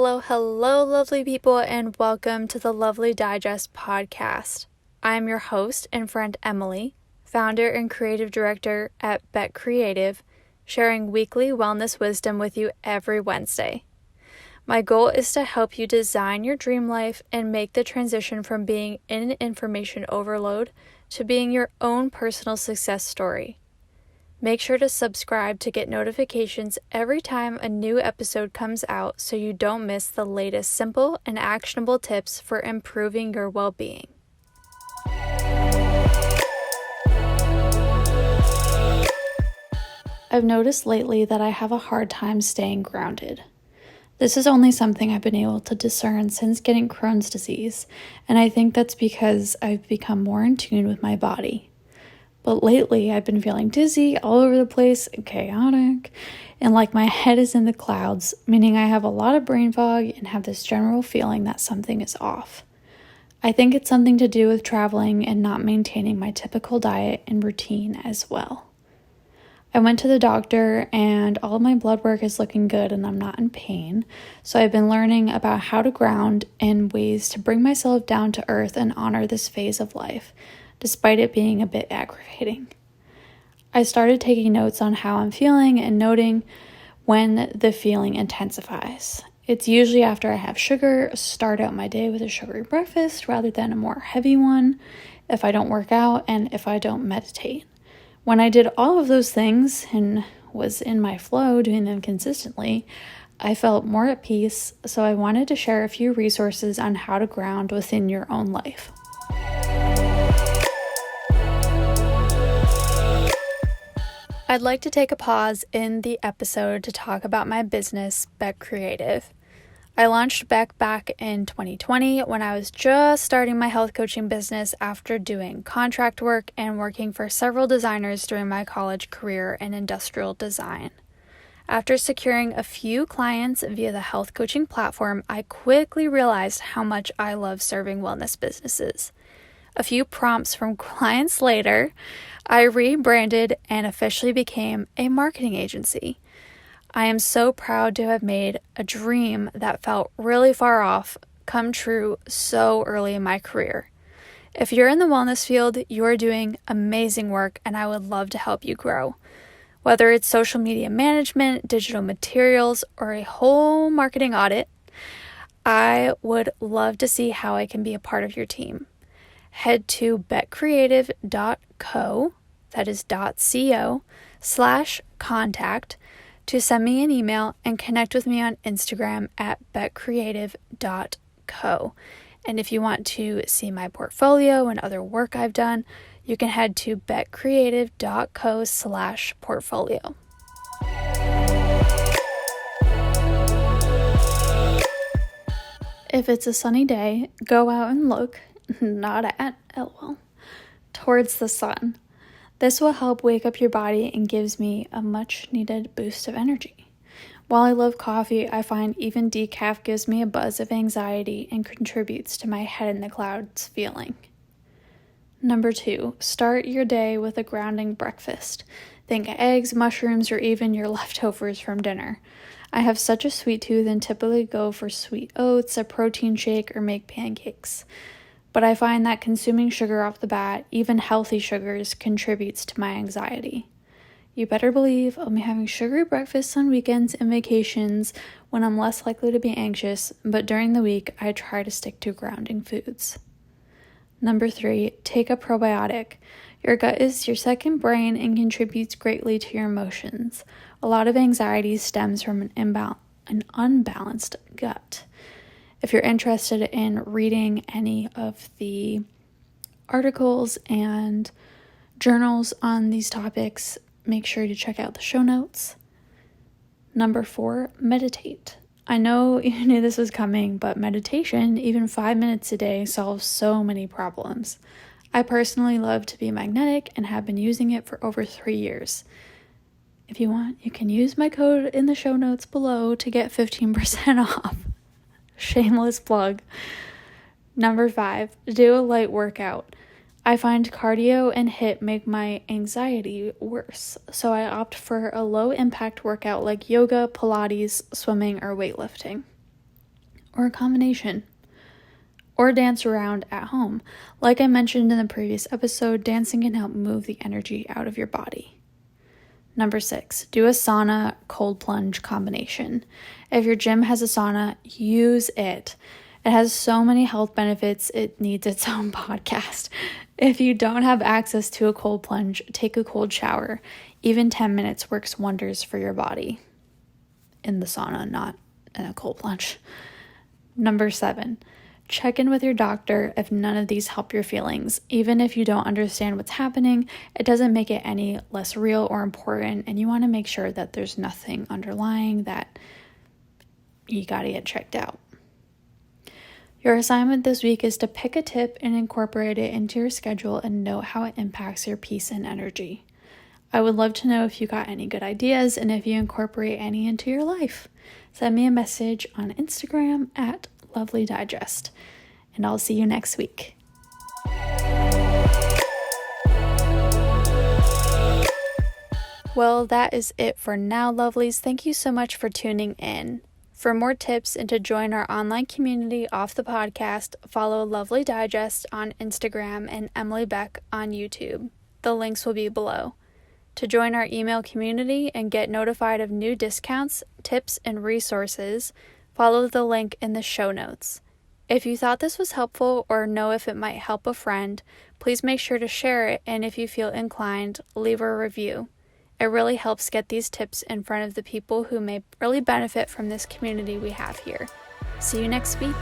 Hello, lovely people, and welcome to the Lovely Digest podcast. I'm your host and friend Emily, founder and creative director at Bet Creative, sharing weekly wellness wisdom with you every Wednesday. My goal is to help you design your dream life and make the transition from being in information overload to being your own personal success story. Make sure to subscribe to get notifications every time a new episode comes out so you don't miss the latest simple and actionable tips for improving your well-being. I've noticed lately that I have a hard time staying grounded. This is only something I've been able to discern since getting Crohn's disease, and I think that's because I've become more in tune with my body. But lately, I've been feeling dizzy, all over the place, chaotic, and like my head is in the clouds, meaning I have a lot of brain fog and have this general feeling that something is off. I think it's something to do with traveling and not maintaining my typical diet and routine as well. I went to the doctor and all of my blood work is looking good and I'm not in pain, so I've been learning about how to ground and ways to bring myself down to earth and honor this phase of life, despite it being a bit aggravating. I started taking notes on how I'm feeling and noting when the feeling intensifies. It's usually after I have sugar, start out my day with a sugary breakfast rather than a more heavy one, if I don't work out, and if I don't meditate. When I did all of those things and was in my flow doing them consistently, I felt more at peace, so I wanted to share a few resources on how to ground within your own life. I'd like to take a pause in the episode to talk about my business, Bet Creative. I launched Beck back in 2020 when I was just starting my health coaching business after doing contract work and working for several designers during my college career in industrial design. After securing a few clients via the health coaching platform, I quickly realized how much I love serving wellness businesses. A few prompts from clients later, I rebranded and officially became a marketing agency. I am so proud to have made a dream that felt really far off come true so early in my career. If you're in the wellness field, you are doing amazing work and I would love to help you grow. Whether it's social media management, digital materials, or a whole marketing audit, I would love to see how I can be a part of your team. Head to betcreative.co, that is .co/contact, to send me an email and connect with me on Instagram at betcreative.co. And if you want to see my portfolio and other work I've done, you can head to betcreative.co/portfolio. If it's a sunny day, go out and look, not at, lol, towards the sun. This will help wake up your body and gives me a much needed boost of energy. While I love coffee, I find even decaf gives me a buzz of anxiety and contributes to my head in the clouds feeling. Number 2, start your day with a grounding breakfast. Think eggs, mushrooms, or even your leftovers from dinner. I have such a sweet tooth and typically go for sweet oats, a protein shake, or make pancakes. But I find that consuming sugar off the bat, even healthy sugars, contributes to my anxiety. You better believe I'll be having sugary breakfasts on weekends and vacations when I'm less likely to be anxious, but during the week, I try to stick to grounding foods. Number 3, take a probiotic. Your gut is your second brain and contributes greatly to your emotions. A lot of anxiety stems from an unbalanced gut. If you're interested in reading any of the articles and journals on these topics, make sure to check out the show notes. Number 4, meditate. I know you knew this was coming, but meditation, even 5 minutes a day, solves so many problems. I personally love to be magnetic and have been using it for over 3 years. If you want, you can use my code in the show notes below to get 15% off. Shameless plug. Number 5, do a light workout. I find cardio and HIIT make my anxiety worse, so I opt for a low-impact workout like yoga, Pilates, swimming, or weightlifting. or a combination. Or dance around at home. Like I mentioned in the previous episode, dancing can help move the energy out of your body. Number 6, do a sauna cold plunge combination. If your gym has a sauna, use it. It has so many health benefits, it needs its own podcast. If you don't have access to a cold plunge, take a cold shower. Even 10 minutes works wonders for your body. In the sauna, not in a cold plunge. Number 7, check in with your doctor if none of these help your feelings. Even if you don't understand what's happening, it doesn't make it any less real or important, and you want to make sure that there's nothing underlying that you gotta get checked out. Your assignment this week is to pick a tip and incorporate it into your schedule and note how it impacts your peace and energy. I would love to know if you got any good ideas and if you incorporate any into your life. Send me a message on Instagram at Lovely Digest, and I'll see you next week. Well, that is it for now, lovelies. Thank you so much for tuning in. For more tips and to join our online community off the podcast, follow Lovely Digest on Instagram and Emily Beck on YouTube. The links will be below. To join our email community and get notified of new discounts, tips, and resources, follow the link in the show notes. If you thought this was helpful or know if it might help a friend, please make sure to share it, and if you feel inclined, leave a review. It really helps get these tips in front of the people who may really benefit from this community we have here. See you next week.